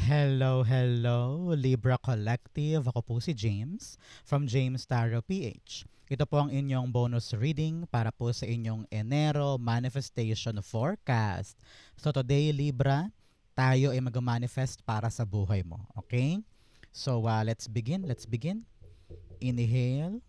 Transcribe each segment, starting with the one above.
Hello, hello, Libra Collective. Ako po si James from James Tarot PH. Ito po ang inyong bonus reading para po sa inyong Enero Manifestation Forecast. So today, Libra, tayo ay mag-manifest para sa buhay mo. Okay? So let's begin. Let's begin. Inhale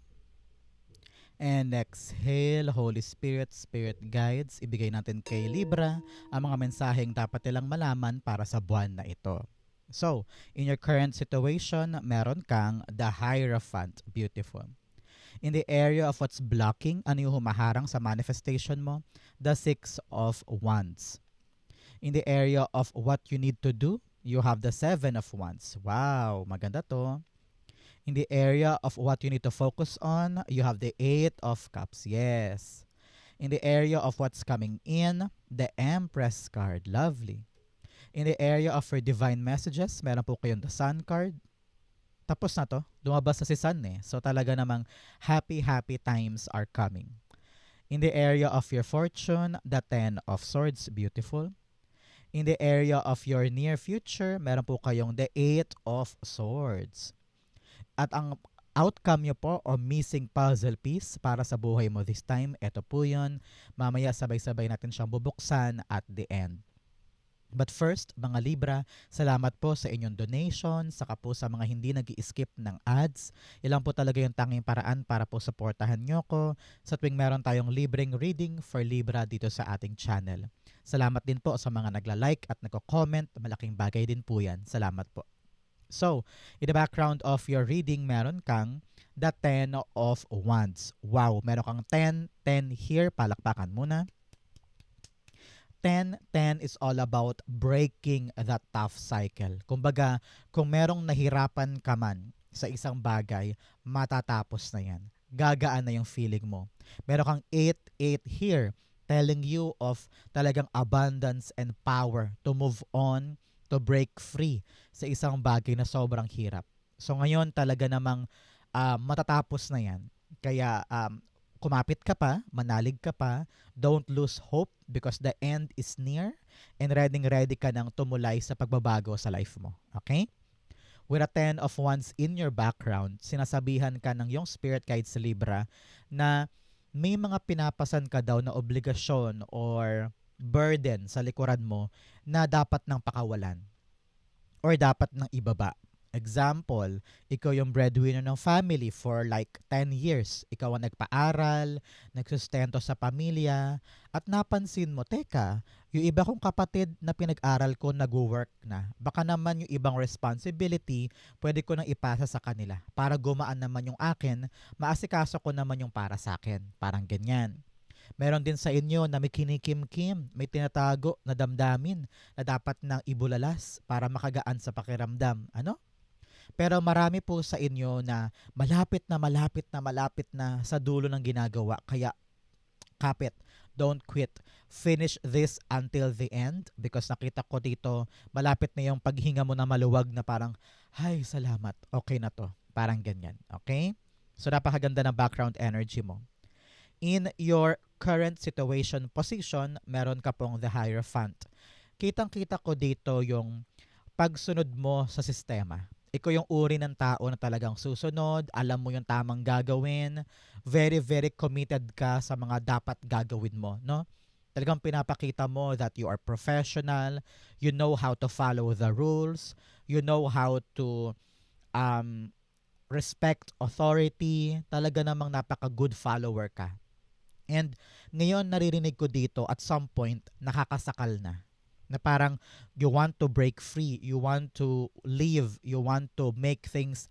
and exhale. Holy Spirit, Spirit Guides, ibigay natin kay Libra ang mga mensaheng dapat nilang malaman para sa buwan na ito. So, in your current situation, meron kang the Hierophant. Beautiful. In the area of what's blocking, ano yung humaharang sa manifestation mo? The Six of Wands. In the area of what you need to do, you have the Seven of Wands. Wow, maganda to. In the area of what you need to focus on, you have the Eight of Cups. Yes. In the area of what's coming in, the Empress card. Lovely. In the area of your divine messages, meron po kayong the Sun card. Tapos na to. Lumabas na si Sun eh. So talaga namang happy, happy times are coming. In the area of your fortune, the Ten of Swords. Beautiful. In the area of your near future, meron po kayong the Eight of Swords. At ang outcome nyo po o missing puzzle piece para sa buhay mo this time, ito po yun. Mamaya sabay-sabay natin siyang bubuksan at the end. But first, mga Libra, salamat po sa inyong donation, saka po sa mga hindi nag-i-skip ng ads. Ilang po talaga yung tanging paraan para po supportahan nyo ko sa tuwing meron tayong libreng reading for Libra dito sa ating channel. Salamat din po sa mga nagla-like at nagko-comment. Malaking bagay din po yan. Salamat po. So, in the background of your reading, meron kang the Ten of Wands. Wow, meron kang 10 here. Palakpakan muna. 10 is all about breaking that tough cycle. Kumbaga, kung merong nahirapan ka man sa isang bagay, matatapos na yan. Gagaan na yung feeling mo. Meron kang 8 here telling you of talagang abundance and power to move on, to break free sa isang bagay na sobrang hirap. So ngayon talaga namang matatapos na yan. Kaya kumapit ka pa, manalig ka pa, don't lose hope because the end is near and ready ka nang tumulay sa pagbabago sa life mo. Okay? With a 10 of Wands in your background, sinasabihan ka ng yung spirit guide sa Libra na may mga pinapasan ka daw na obligasyon or burden sa likuran mo na dapat nang pakawalan or dapat nang ibaba. Example, ikaw yung breadwinner ng family for like 10 years. Ikaw ang nagpaaral, nagsustento sa pamilya, at napansin mo, teka, yung iba kong kapatid na pinag-aral ko nag-work na. Baka naman yung ibang responsibility, pwede ko nang ipasa sa kanila. Para gumaan naman yung akin, maasikaso ko naman yung para sa akin. Parang ganyan. Meron din sa inyo na may kinikim-kim, may tinatago na damdamin na dapat nang ibulalas para makagaan sa pakiramdam. Ano? Pero marami po sa inyo na malapit na sa dulo ng ginagawa. Kaya kapit, don't quit. Finish this until the end because nakita ko dito, malapit na yung paghinga mo na maluwag na parang, ay, salamat, okay na to. Parang ganyan, okay? So napakaganda ng background energy mo. In your current situation position, meron ka pong the Hierophant. Kitang-kita ko dito yung pagsunod mo sa sistema. Ikaw yung uri ng tao na talagang susunod, alam mo yung tamang gagawin, very, very committed ka sa mga dapat gagawin mo, no? Talagang pinapakita mo that you are professional, you know how to follow the rules, you know how to um, respect authority, talaga namang napaka-good follower ka. And ngayon naririnig ko dito at some point nakakasakal na parang you want to break free, you want to live, you want to make things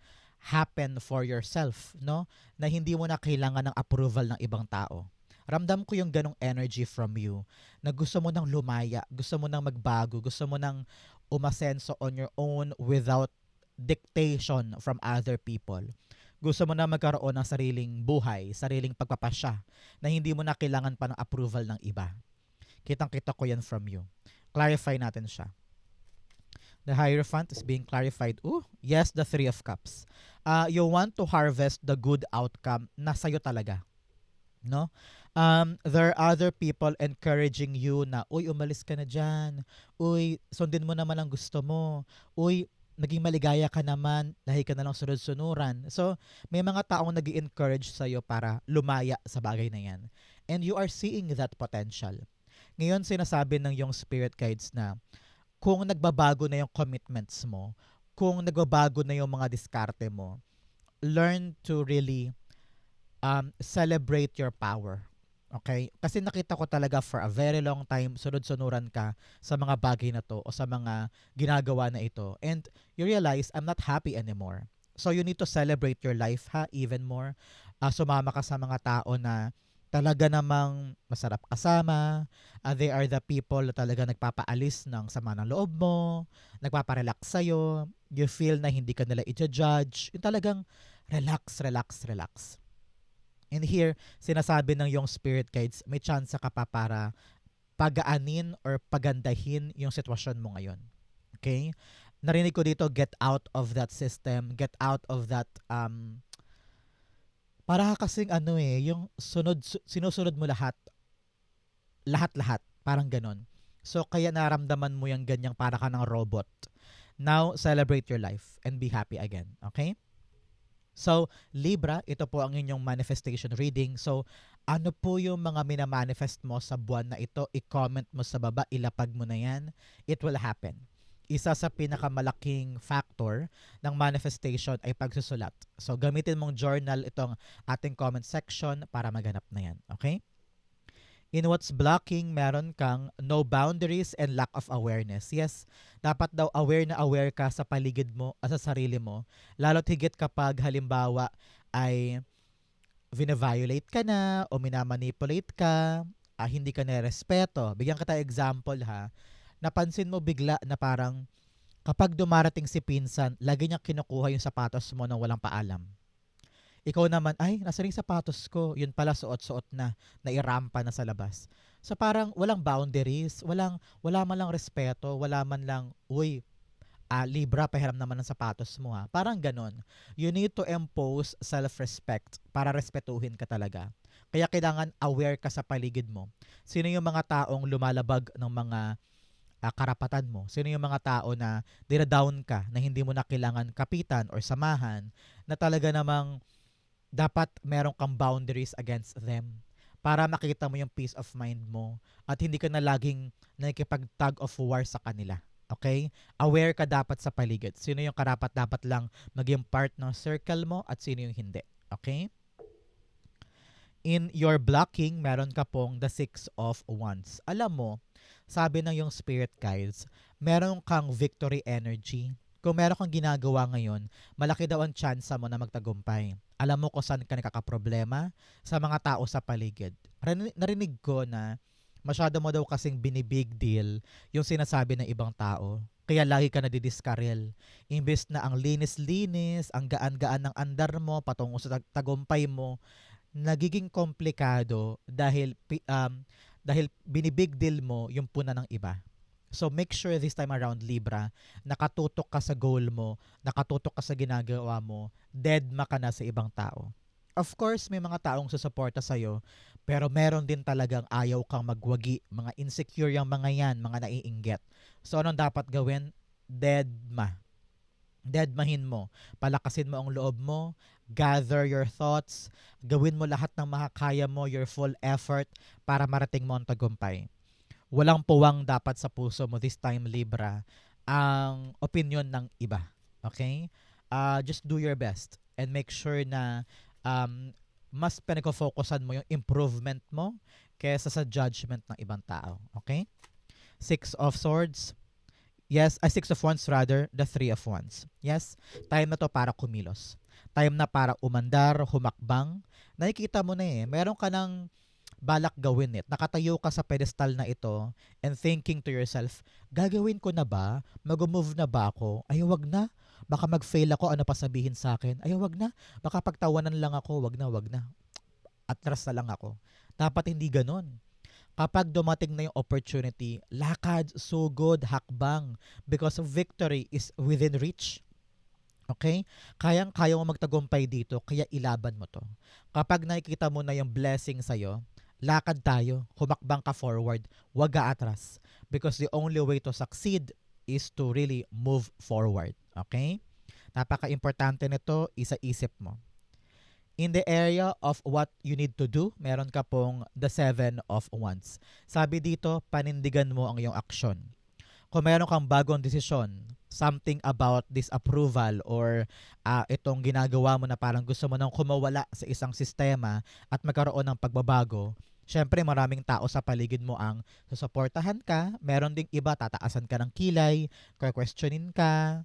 happen for yourself, no? Na hindi mo na kailangan ng approval ng ibang tao. Ramdam ko yung ganong energy from you na gusto mo nang lumaya, gusto mo nang magbago, gusto mo nang umasenso on your own without dictation from other people. Gusto mo na magkaroon ng sariling buhay, sariling pagpapasya na hindi mo na kailangan pa ng approval ng iba. Kitang-kita ko yan from you. Clarify natin siya. The Hierophant is being clarified. Yes, the Three of Cups. You want to harvest the good outcome na sa'yo talaga. No? There are other people encouraging you na, uy, umalis ka na dyan. Uy, sundin mo naman ang gusto mo. Uy, naging maligaya ka naman, dahil ka na lang sunod-sunuran. So, may mga taong nag encourage sa'yo para lumaya sa bagay na yan. And you are seeing that potential. Ngayon, sinasabi ng yung spirit guides na kung nagbabago na yung commitments mo, kung nagbabago na yung mga diskarte mo, learn to really celebrate your power. Okay? Kasi nakita ko talaga for a very long time, sunod-sunuran ka sa mga bagay na to o sa mga ginagawa na ito. And you realize, I'm not happy anymore. So you need to celebrate your life ha, even more. Sumama ka sa mga tao na talaga namang masarap kasama. They are the people na talaga nagpapaalis ng sama ng loob mo, nagpaparelax sa'yo. You feel na hindi ka nila i-judge. Yung talagang relax, relax, relax. And here, sinasabi ng yung spirit guides, may chance ka pa para pagaanin or pagandahin yung sitwasyon mo ngayon. Okay? Narinig ko dito, get out of that system, get out of that, para kasing ano yung sinusunod mo lahat, lahat-lahat, parang ganon. So, kaya naramdaman mo yung ganyang para ka ng robot. Now, celebrate your life and be happy again. Okay? So, Libra, ito po ang inyong manifestation reading. So, ano po yung mga minamanifest mo sa buwan na ito? I-comment mo sa baba, ilapag mo na yan. It will happen. Isa sa pinakamalaking factor ng manifestation ay pagsusulat. So, gamitin mong journal itong ating comment section para maganap na yan. Okay? In what's blocking, meron kang no boundaries and lack of awareness. Yes, dapat daw aware ka sa paligid mo at sa sarili mo. Lalo't higit kapag halimbawa ay vina-violate ka na o minamanipulate ka, hindi ka na-respeto. Bigyan kita example ha. Napansin mo bigla na parang kapag dumarating si pinsan, lagi niya kinukuha yung sapatos mo nang walang paalam. Ikaw naman, ay, nasa ring sapatos ko. Yun pala, suot-suot na. Nairampa na sa labas. So parang walang boundaries, wala man lang respeto, wala man lang, uy, Libra, pahiram naman ng sapatos mo ha. Parang ganon. You need to impose self-respect para respetuhin ka talaga. Kaya kailangan aware ka sa paligid mo. Sino yung mga taong lumalabag ng mga karapatan mo? Sino yung mga tao na dinadown ka, na hindi mo na kailangan kapitan or samahan, na talaga namang dapat meron kang boundaries against them para makita mo yung peace of mind mo at hindi ka na laging nakikipag-tug of war sa kanila. Okay? Aware ka dapat sa paligid. Sino yung karapat dapat lang maging part ng circle mo at sino yung hindi. Okay? In your blocking, meron ka pong the 6 of Wands. Alam mo, sabi ng yung spirit guides, meron kang victory energy. Kung meron kang ginagawa ngayon, malaki daw ang chance mo na magtagumpay. Alam mo kung saan ka nakakaproblema? Sa mga tao sa paligid. Narinig ko na masyado mo daw kasing binibig deal yung sinasabi ng ibang tao. Kaya lagi ka nadidiskarel. Imbes na ang linis-linis, ang gaan-gaan ng andar mo, patungo sa tagumpay mo, nagiging komplikado dahil binibig deal mo yung puna ng iba. So make sure this time around, Libra, nakatutok ka sa goal mo, nakatutok ka sa ginagawa mo, deadma ka na sa ibang tao. Of course, may mga taong susuporta sa'yo, pero meron din talagang ayaw kang magwagi, mga insecure yung mga yan, mga naiinggit. So anong dapat gawin? Deadmahin mo. Palakasin mo ang loob mo, gather your thoughts, gawin mo lahat ng makakaya mo, your full effort para marating mo ang tagumpay. Walang puwang dapat sa puso mo this time, Libra, ang opinion ng iba. Okay? Just do your best and make sure na mas pinag-focusan mo yung improvement mo kaysa sa judgment ng ibang tao. Okay? 6 of Swords. Yes, 6 of Wands rather, the 3 of Wands. Yes, time na to para kumilos. Time na para umandar, humakbang. Nakikita mo na meron ka ng balak gawin it. Nakatayo ka sa pedestal na ito and thinking to yourself, gagawin ko na ba? Mag-move na ba ako? Ay, wag na. Baka mag-fail ako, ano pa sabihin sa akin? Ay, wag na. Baka pagtawanan lang ako, wag na, wag na. Atras na lang ako. Dapat hindi ganon. Kapag dumating na yung opportunity, lakad, sugod, hakbang. Because victory is within reach. Okay? Kayang-kaya mo magtagumpay dito, kaya ilaban mo to. Kapag nakikita mo na yung blessing sa'yo, Lakad tayo, humakbang ka forward, wag atras. Because the only way to succeed is to really move forward. Okay? Napaka-importante nito, isa-isip mo. In the area of what you need to do, meron ka pong the 7 of Wands. Sabi dito, panindigan mo ang iyong aksyon. Kung meron kang bagong desisyon, something about this approval or itong ginagawa mo na parang gusto mo nang kumawala sa isang sistema at magkaroon ng pagbabago, syempre maraming tao sa paligid mo ang susuportahan ka. Meron ding iba, tataasan ka ng kilay, questionin ka,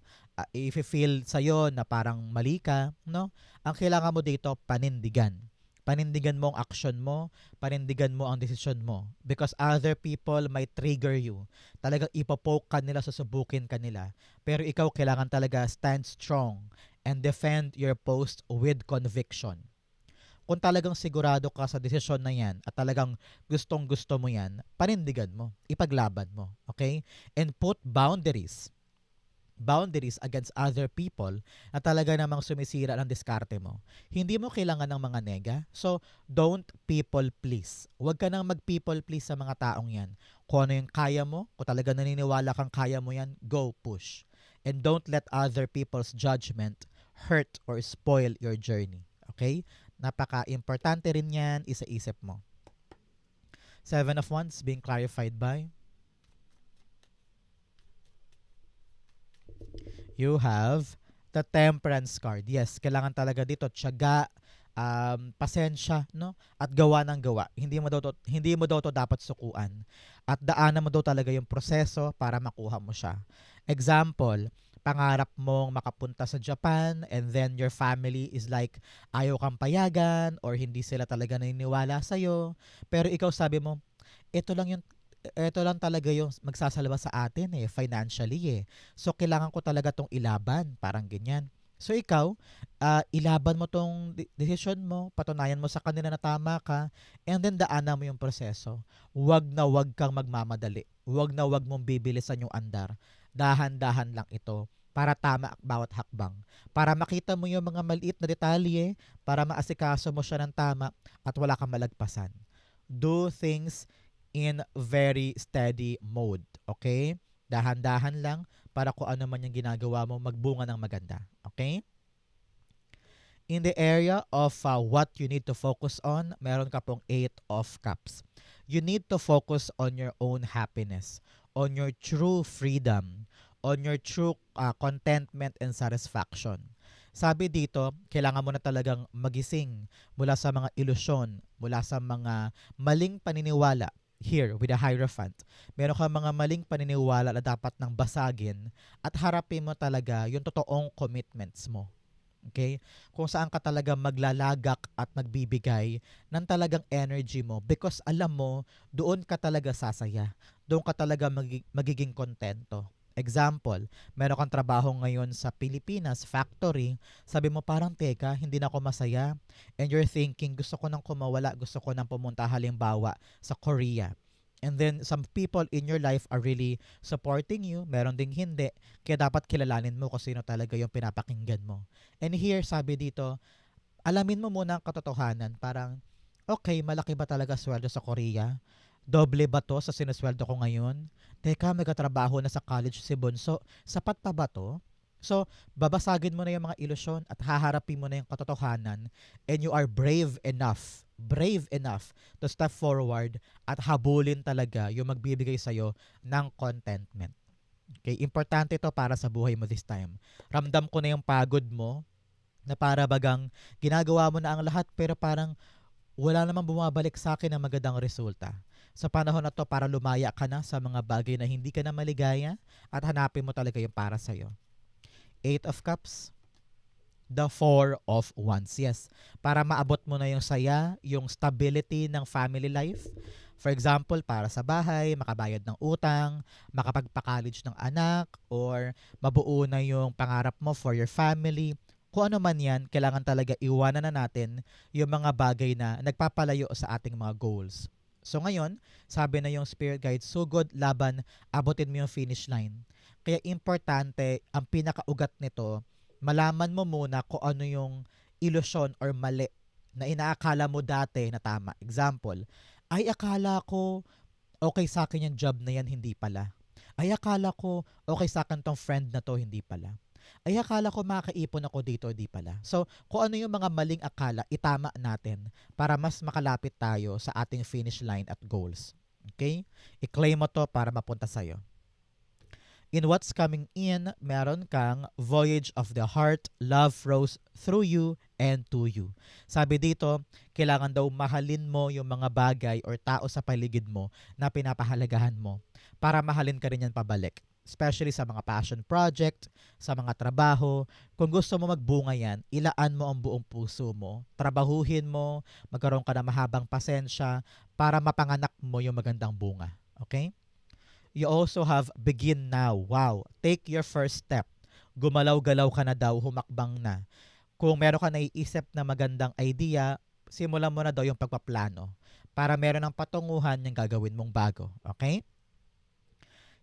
if you feel sa'yo na parang mali ka, no? Ang kailangan mo dito, panindigan. Panindigan mo ang action mo, panindigan mo ang desisyon mo. Because other people might trigger you. Talagang ipopoke ka nila, susubukin ka nila. Pero ikaw kailangan talaga stand strong and defend your post with conviction. Kung talagang sigurado ka sa desisyon na yan at talagang gustong gusto mo yan, panindigan mo, ipaglaban mo. Okay? And put boundaries against other people na talaga namang sumisira ng diskarte mo. Hindi mo kailangan ng mga nega. So, don't people please. Huwag ka nang mag-people please sa mga taong yan. Kung ano yung kaya mo, kung talaga naniniwala kang kaya mo yan, go push. And don't let other people's judgment hurt or spoil your journey. Okay? Napaka-importante rin yan, isa-isip mo. 7 of Wands being clarified by you have the Temperance card. Yes, kailangan talaga dito tiyaga, pasensya, no? At gawa ng gawa. Hindi mo daw to dapat sukuan. At daanan mo daw talaga yung proseso para makuha mo siya. Example, pangarap mong makapunta sa Japan and then your family is like ayaw kang payagan or hindi sila talaga naniniwala sa'yo. Pero ikaw sabi mo, ito lang talaga yung magsasalba sa atin financially So, kailangan ko talaga tong ilaban, parang ganyan. So, ikaw, ilaban mo tong decision mo, patunayan mo sa kanila na tama ka, and then daanan mo yung proseso. Wag na wag kang magmamadali. Wag na wag mong bibilisan yung andar. Dahan-dahan lang ito para tama bawat hakbang. Para makita mo yung mga maliit na detalye, para maasikaso mo siya ng tama at wala kang malagpasan. Do things in very steady mode. Okay? Dahan-dahan lang para kung ano man yung ginagawa mo, magbunga ng maganda. Okay? In the area of what you need to focus on, meron ka pong 8 of Cups. You need to focus on your own happiness, on your true freedom, on your true contentment and satisfaction. Sabi dito, kailangan mo na talagang magising mula sa mga ilusyon, mula sa mga maling paniniwala. Here, with a Hierophant, meron kang mga maling paniniwala na dapat nang basagin at harapin mo talaga yung totoong commitments mo. Okay? Kung saan ka talaga maglalagak at magbibigay ng talagang energy mo because alam mo, doon ka talaga sasaya. Doon ka talaga magiging kontento. Example, meron kang trabaho ngayon sa Pilipinas, factory, sabi mo parang teka, hindi na ako masaya. And you're thinking, gusto ko nang kumawala, gusto ko nang pumunta halimbawa sa Korea. And then some people in your life are really supporting you, meron ding hindi. Kaya dapat kilalanin mo kung sino talaga yung pinapakinggan mo. And here, sabi dito, alamin mo muna ang katotohanan. Parang, okay, malaki ba talaga sweldo sa Korea? Doble ba to sa sinusweldo ko ngayon? Teka, magkatrabaho na sa college si Bonso. Sapat pa ba to? So, babasagin mo na yung mga ilusyon at haharapin mo na yung katotohanan and you are brave enough to step forward at habulin talaga yung magbibigay sa'yo ng contentment. Okay, importante ito para sa buhay mo this time. Ramdam ko na yung pagod mo na para bagang ginagawa mo na ang lahat pero parang wala namang bumabalik sa akin ng magandang resulta. Sa panahon na to para lumaya ka na sa mga bagay na hindi ka na maligaya at hanapin mo talaga yung para sa'yo. 8 of Cups, the 4 of Wands. Yes, para maabot mo na yung saya, yung stability ng family life. For example, para sa bahay, makabayad ng utang, makapagpa-college ng anak, or mabuo na yung pangarap mo for your family. Kung ano man yan, kailangan talaga iwanan na natin yung mga bagay na nagpapalayo sa ating mga goals. So ngayon, sabi na yung spirit guide, sugod, laban, abutin mo yung finish line. Kaya importante, ang pinakaugat nito, malaman mo muna kung ano yung ilusyon or mali na inaakala mo dati na tama. Example, Ay, akala ko okay sa akin yung job na yan, hindi pala. Ay, akala ko okay sa akin tong friend na to, hindi pala. Ay, akala ko makakaipon ako dito, hindi pala. So, kung ano yung mga maling akala, itama natin para mas makalapit tayo sa ating finish line at goals. Okay? I-claim mo to para mapunta sa'yo. In what's coming in, meron kang voyage of the heart, love flows through you and to you. Sabi dito, kailangan daw mahalin mo yung mga bagay or tao sa paligid mo na pinapahalagahan mo para mahalin ka rin yan pabalik. Especially sa mga passion project, sa mga trabaho. Kung gusto mo magbunga yan, ilaan mo ang buong puso mo. Trabahuhin mo, magkaroon ka ng mahabang pasensya para mapanganak mo yung magandang bunga. Okay? You also have begin now. Wow. Take your first step. Gumalaw-galaw ka na daw, humakbang na. Kung meron ka naiisip na magandang idea, simulan mo na daw yung pagpaplano para meron ng patunguhan yung gagawin mong bago. Okay?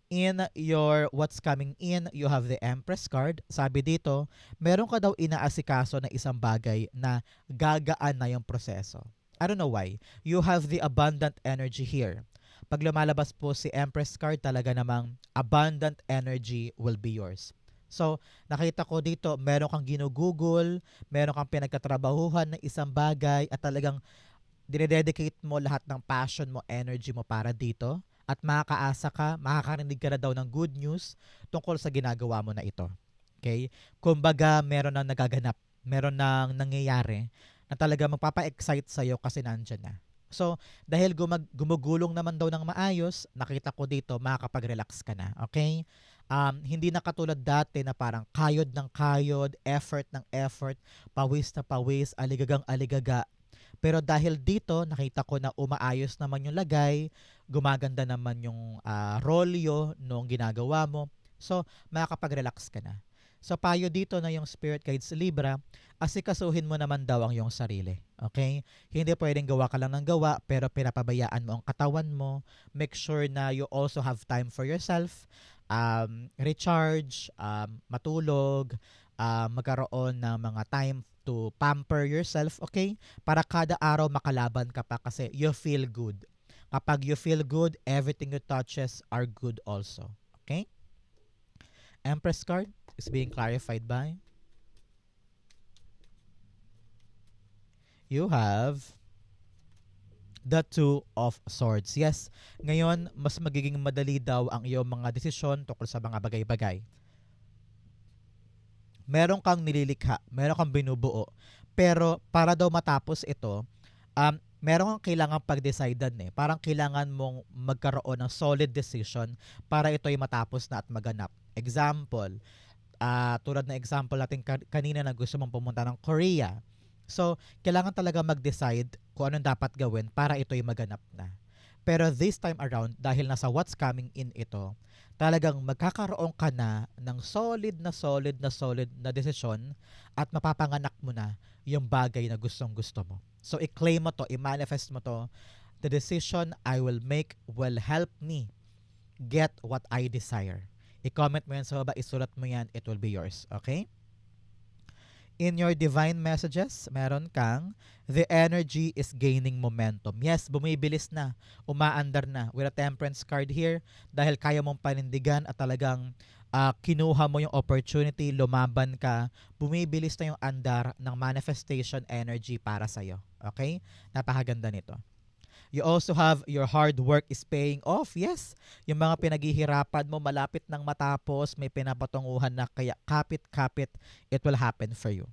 In your what's coming in, you have the Empress card. Sabi dito, meron ka daw inaasikaso na isang bagay na gagaan na yung proseso. I don't know why. You have the abundant energy here. Pag lumalabas po si Empress card, talaga namang abundant energy will be yours. So, nakita ko dito, meron kang ginugugol, meron kang pinagkatrabahuhan ng isang bagay at talagang dinededicate mo lahat ng passion mo, energy mo para dito at makakaasa ka, makakarinig ka na daw ng good news tungkol sa ginagawa mo na ito. Okay? Kumbaga, meron nang nagaganap, meron nang nangyayari na talaga magpapa-excite sa'yo kasi nandyan na. So, dahil gumugulong naman daw ng maayos, nakita ko dito, makakapag-relax ka na. Okay? Hindi na katulad dati na parang kayod ng kayod, effort ng effort, pawis na pawis, aligagang aligaga. Pero dahil dito, nakita ko na umaayos naman yung lagay, gumaganda naman yung rolyo nung ginagawa mo. So, makakapag-relax ka na. So, payo dito na yung Spirit Guides Libra, asikasuhin mo naman daw ang iyong sarili. Okay? Hindi pwedeng gawa ka lang ng gawa, pero pinapabayaan mo ang katawan mo. Make sure na you also have time for yourself. Recharge, matulog, magkaroon ng mga time to pamper yourself, okay? Para kada araw makalaban ka pa kasi you feel good. Kapag you feel good, everything you touches are good also. Okay? Empress card is being clarified by you have the Two of Swords. Yes, ngayon mas magiging madali daw ang iyong mga desisyon tungkol sa mga bagay-bagay. Meron kang nililikha, meron kang binubuo. Pero para daw matapos ito, meron kang kailangan pag-decidean eh. Parang kailangan mong magkaroon ng solid decision para ito'y matapos na at maganap. Example, tulad ng example natin kanina na gusto mong pumunta ng Korea. So, kailangan talaga mag-decide kung anong dapat gawin para ito'y maganap na. Pero this time around, dahil nasa what's coming in ito, talagang magkakaroon ka na ng solid na desisyon at mapapanganak mo na yung bagay na gustong gusto mo. So, i-claim mo to, i-manifest mo to. The decision I will make will help me get what I desire. I-comment mo yan sa baba, isulat mo yan, it will be yours. Okay? In your divine messages, meron kang the energy is gaining momentum. Yes, bumibilis na, umaandar na. With a temperance card here, dahil kaya mong panindigan at talagang kinuha mo yung opportunity, lumaban ka, bumibilis na yung andar ng manifestation energy para sa'yo. Okay? Napakaganda nito. You also have your hard work is paying off. Yes, yung mga pinaghihirapan mo malapit nang matapos, may pinapatunguhan na kaya kapit-kapit, it will happen for you.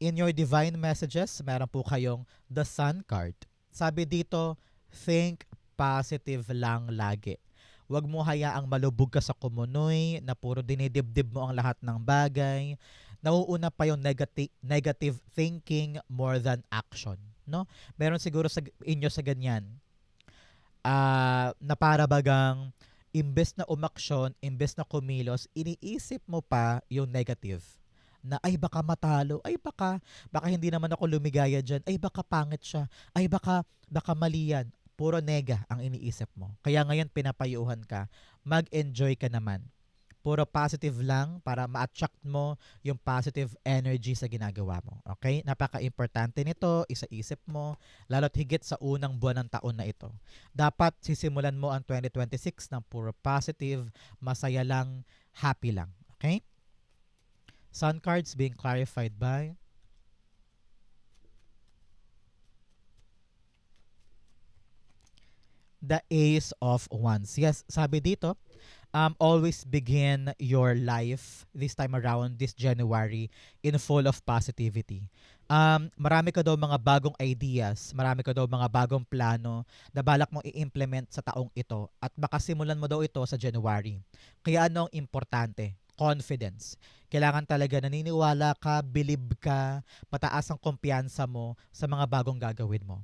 In your divine messages, meron po kayong the Sun card. Sabi dito, think positive lang lagi. Huwag mo hayaang malubog ka sa kumunoy na puro dinidibdib mo ang lahat ng bagay. Nauuna pa yung negative thinking more than action. No? Meron siguro sa inyo sa ganyan. Na para bagang imbes na umaksyon, imbes na kumilos, iniisip mo pa yung negative. Na ay baka matalo, ay baka hindi naman ako lumigaya dyan, ay baka pangit siya, ay baka mali yan. Puro nega ang iniisip mo. Kaya ngayon pinapayuhan ka, mag-enjoy ka naman. Puro positive lang para ma-attract mo yung positive energy sa ginagawa mo. Okay? Napaka-importante nito, isaisip mo, lalo't higit sa unang buwan ng taon na ito. Dapat sisimulan mo ang 2026 ng puro positive, masaya lang, happy lang. Okay? Sun cards being clarified by the Ace of Wands. Yes, sabi dito, always begin your life this time around, this January, in full of positivity. Marami ka daw mga bagong ideas, marami ka daw mga bagong plano na balak mong i-implement sa taong ito at makasimulan mo daw ito sa January. Kaya ano ang importante? Confidence. Kailangan talaga naniniwala ka, believe ka, mataas ang kumpiyansa mo sa mga bagong gagawin mo.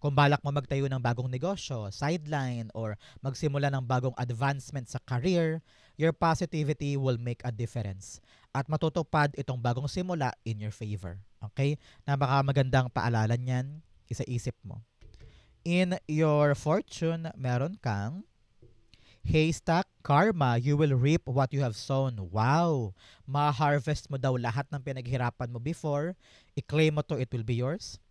Kung balak mo magtayo ng bagong negosyo, sideline, or magsimula ng bagong advancement sa career, your positivity will make a difference. At matutupad itong bagong simula in your favor. Okay? Magandang paalala niyan, isa-isip mo. In your fortune, meron kang haystack karma, you will reap what you have sown. Wow! Ma-harvest mo daw lahat ng pinaghirapan mo before. I-claim mo to, it will be yours.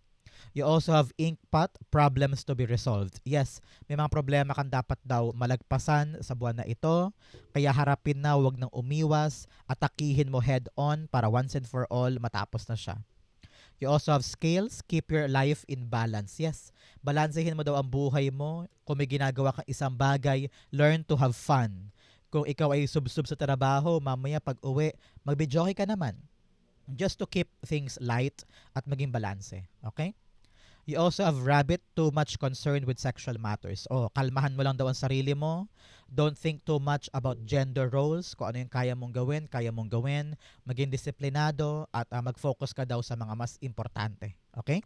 You also have ink pot, problems to be resolved. Yes, may mga problema kang dapat daw malagpasan sa buwan na ito. Kaya harapin na, wag nang umiwas. Atakihin mo head on para once and for all matapos na siya. You also have scales, keep your life in balance. Yes, balansehin mo daw ang buhay mo. Kung may ginagawa kang isang bagay, learn to have fun. Kung ikaw ay sub-sub sa trabaho, mamaya pag uwi, magbidyoke ka naman. Just to keep things light at maging balanse. Okay? You also have rabbit, too much concerned with sexual matters. Kalmahan mo lang daw ang sarili mo. Don't think too much about gender roles. Kung ano yung kaya mong gawin. Maging disiplinado at mag-focus ka daw sa mga mas importante. Okay?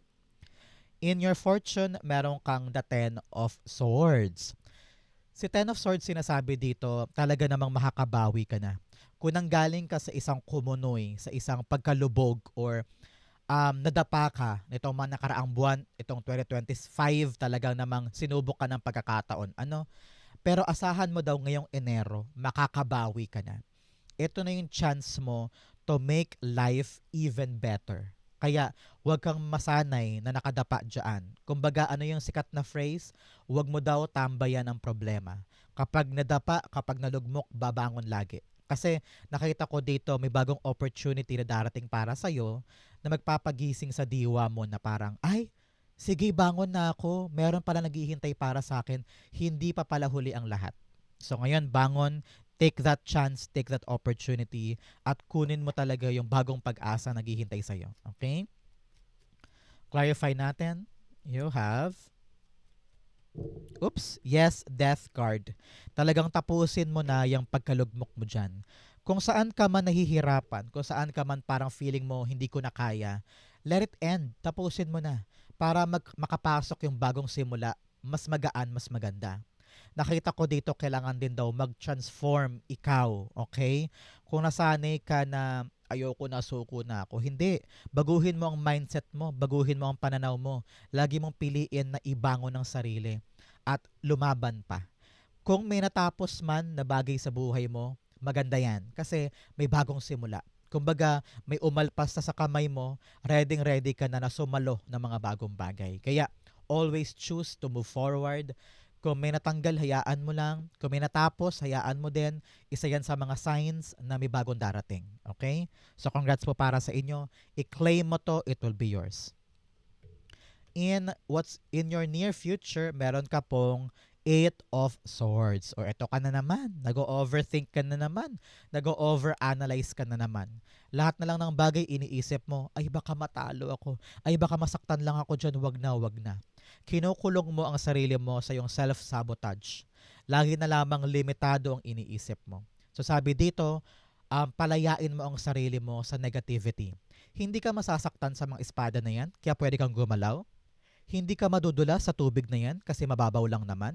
In your fortune, meron kang the Ten of Swords. Si Ten of Swords sinasabi dito, talaga namang makakabawi ka na. Kung nanggaling ka sa isang kumunoy, sa isang pagkalubog or nadapa ka nitong mga nakaraang buwan, itong 2025 talagang namang sinubok ka ng pagkakataon. Pero asahan mo daw ngayong Enero, makakabawi ka na. Ito na yung chance mo to make life even better. Kaya huwag kang masanay na nakadapa dyan. Kumbaga ano yung sikat na phrase, huwag mo daw tambayan ang problema. Kapag nadapa, kapag nalugmok, babangon lagi. Kasi nakita ko dito may bagong opportunity na darating para sa'yo na magpapagising sa diwa mo na parang, ay, sige bangon na ako, meron pala naghihintay para sa akin, hindi pa pala huli ang lahat. So ngayon, bangon, take that chance, take that opportunity, at kunin mo talaga yung bagong pag-asa na naghihintay sa'yo. Okay? Clarify natin. You have yes, death card. Talagang tapusin mo na yung pagkalugmok mo dyan. Kung saan ka man nahihirapan, kung saan ka man parang feeling mo hindi ko na kaya, let it end. Tapusin mo na para makapasok yung bagong simula, mas magaan, mas maganda. Nakita ko dito kailangan din daw mag-transform ikaw, okay? Kung nasanay ka na ayoko na, suko na ako, hindi. Baguhin mo ang mindset mo, baguhin mo ang pananaw mo. Lagi mong piliin na ibangon ng sarili at lumaban pa. Kung may natapos man na bagay sa buhay mo, maganda yan kasi may bagong simula. Kumbaga, may umalpas na sa kamay mo, ready ka na sumalo ng mga bagong bagay. Kaya, always choose to move forward. Kung may natanggal, hayaan mo lang. Kung may natapos, hayaan mo din. Isa yan sa mga signs na may bagong darating. Okay? So, congrats po para sa inyo. I-claim mo to, it will be yours. In what's in your near future, meron ka pong 8 of Swords. Or ito ka na naman. Nag-overthink ka na naman. Nag-overanalyze ka na naman. Lahat na lang ng bagay iniisip mo, ay baka matalo ako. Ay baka masaktan lang ako dyan. Wag na. Kinukulong mo ang sarili mo sa iyong self-sabotage. Lagi na lamang limitado ang iniisip mo. So sabi dito, palayain mo ang sarili mo sa negativity. Hindi ka masasaktan sa mga espada na yan, kaya pwede kang gumalaw. Hindi ka madudula sa tubig na yan kasi mababaw lang naman.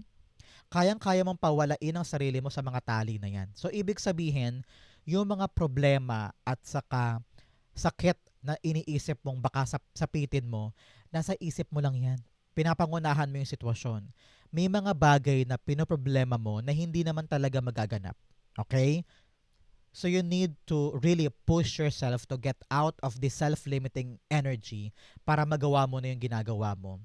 Kayang-kaya mong pawalain ang sarili mo sa mga tali na yan. So, ibig sabihin, yung mga problema at saka sakit na iniisip mong baka sapitin mo, nasa isip mo lang yan. Pinapangunahan mo yung sitwasyon. May mga bagay na pinoproblema mo na hindi naman talaga magaganap. Okay? So you need to really push yourself to get out of the self-limiting energy para magawa mo na yung ginagawa mo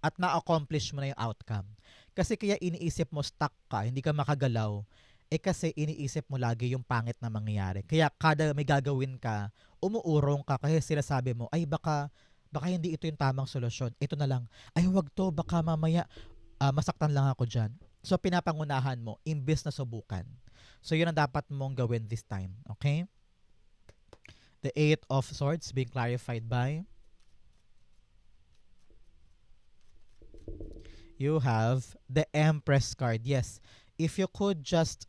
at ma-accomplish mo na yung outcome. Kasi kaya iniisip mo stuck ka, hindi ka makagalaw, eh kasi iniisip mo lagi yung pangit na mangyayari. Kaya kada may gagawin ka, umuurong ka kasi sinasabi mo, ay baka hindi ito yung tamang solusyon. Ito na lang. Ay wag to, baka mamaya masaktan lang ako dyan. So pinapangunahan mo, imbes na subukan. So yun ang dapat mong gawin this time. Okay? The Eight of Swords being clarified by you have the Empress card. Yes. If you could just,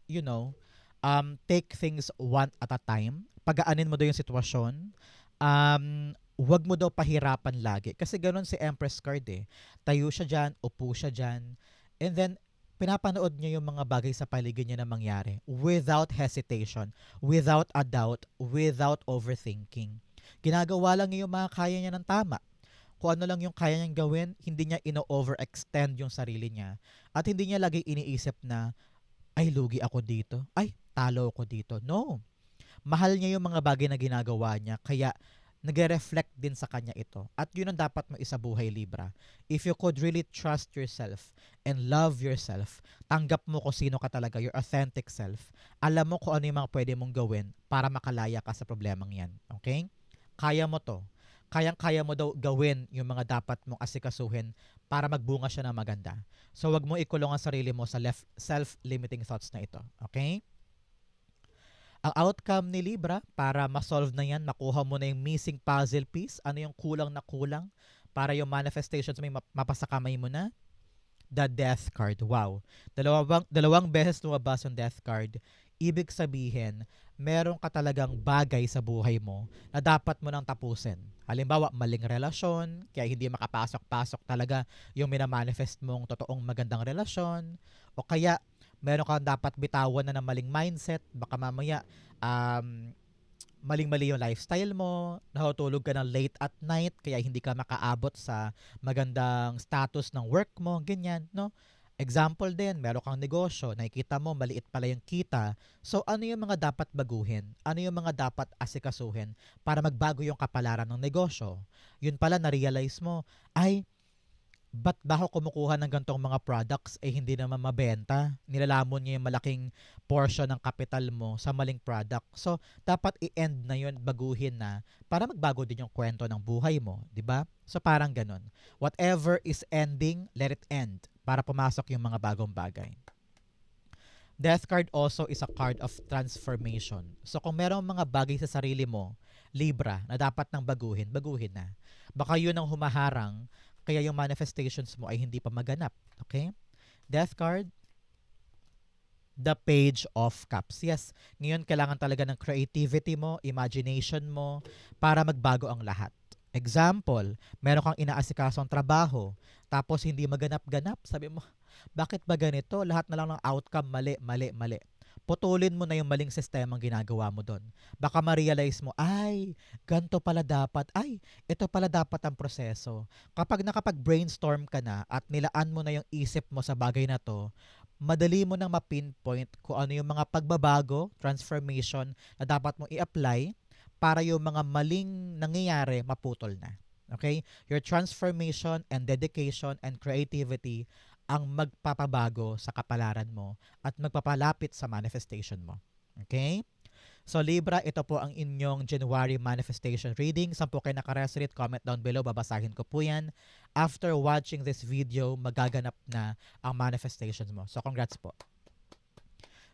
take things one at a time, pagaanin mo daw yung sitwasyon, wag mo daw pahirapan lagi. Kasi ganun si Empress card eh. Tayo siya dyan, upo siya dyan, and then, pinapanood niya yung mga bagay sa paligid niya na mangyari without hesitation, without a doubt, without overthinking. Ginagawa lang niya yung mga kaya niya ng tama. Kung ano lang yung kaya niyang gawin, hindi niya ino-overextend yung sarili niya. At hindi niya lagi iniisip na, ay, lugi ako dito. Ay, talo ako dito. No. Mahal niya yung mga bagay na ginagawa niya. Kaya, nagre-reflect din sa kanya ito. At yun ang dapat mo isabuhay, Libra. If you could really trust yourself and love yourself, tanggap mo kung sino ka talaga, your authentic self. Alam mo kung ano yung mga pwede mong gawin para makalaya ka sa problemang yan. Okay? Kaya mo to. Kayang-kaya mo daw gawin yung mga dapat mong asikasuhin para magbunga siya ng maganda. So, wag mo ikulong ang sarili mo sa self-limiting thoughts na ito. Okay? Ang outcome ni Libra, para ma-solve na yan, makuha mo na yung missing puzzle piece, ano yung kulang na kulang, para yung manifestations may mapasakamay mo na, the Death card. Wow. Dalawang beses lumabas yung Death card. Ibig sabihin, meron ka talagang bagay sa buhay mo na dapat mo nang tapusin. Halimbawa, maling relasyon, kaya hindi makapasok-pasok talaga yung minamanifest mong totoong magandang relasyon. O kaya, meron kang dapat bitawan na ng maling mindset. Baka mamaya, maling-mali yung lifestyle mo, natutulog ka ng late at night, kaya hindi ka makaabot sa magandang status ng work mo, ganyan, no? Example din, meron kang negosyo, nakikita mo, maliit pala yung kita. So, ano yung mga dapat baguhin? Ano yung mga dapat asikasuhin para magbago yung kapalaran ng negosyo? Yun pala, na-realize mo, ay, ba't ba ako kumukuha ng gantong mga products eh hindi naman mabenta? Nilalamon niya yung malaking portion ng capital mo sa maling product. So, dapat i-end na yun, baguhin na para magbago din yung kwento ng buhay mo, di ba? So, parang ganun. Whatever is ending, let it end para pumasok yung mga bagong bagay. Death card also is a card of transformation. So, kung merong mga bagay sa sarili mo, Libra, na dapat nang baguhin, baguhin na. Baka yun ang humaharang kaya yung manifestations mo ay hindi pa maganap. Okay? Death card, the Page of Cups. Yes, ngayon kailangan talaga ng creativity mo, imagination mo, para magbago ang lahat. Example, meron kang inaasikasong trabaho, tapos hindi maganap-ganap. Sabi mo, bakit ba ganito? Lahat na lang ng outcome, mali, mali, mali. Putulin mo na yung maling sistemang ginagawa mo doon. Baka ma-realize mo, ay, ganito pala dapat. Ay, ito pala dapat ang proseso. Kapag nakapag-brainstorm ka na at nilaan mo na yung isip mo sa bagay na to, madali mo nang ma-pinpoint kung ano yung mga pagbabago, transformation na dapat mong i-apply para yung mga maling nangyayari maputol na. Okay? Your transformation and dedication and creativity ang magpapabago sa kapalaran mo at magpapalapit sa manifestation mo. Okay? So Libra, ito po ang inyong January manifestation reading. Saan po kayo nakaresonate? Comment down below, babasahin ko po yan. After watching this video, magaganap na ang manifestations mo. So congrats po.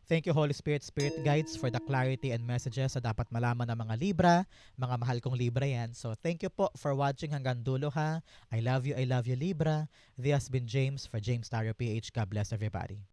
Thank you, Holy Spirit, Spirit Guides, for the clarity and messages sa dapat malaman ng mga Libra. Mga mahal kong Libra yan. So, thank you po for watching hanggang dulo, ha. I love you, Libra. This has been James for James Tarot PH. God bless everybody.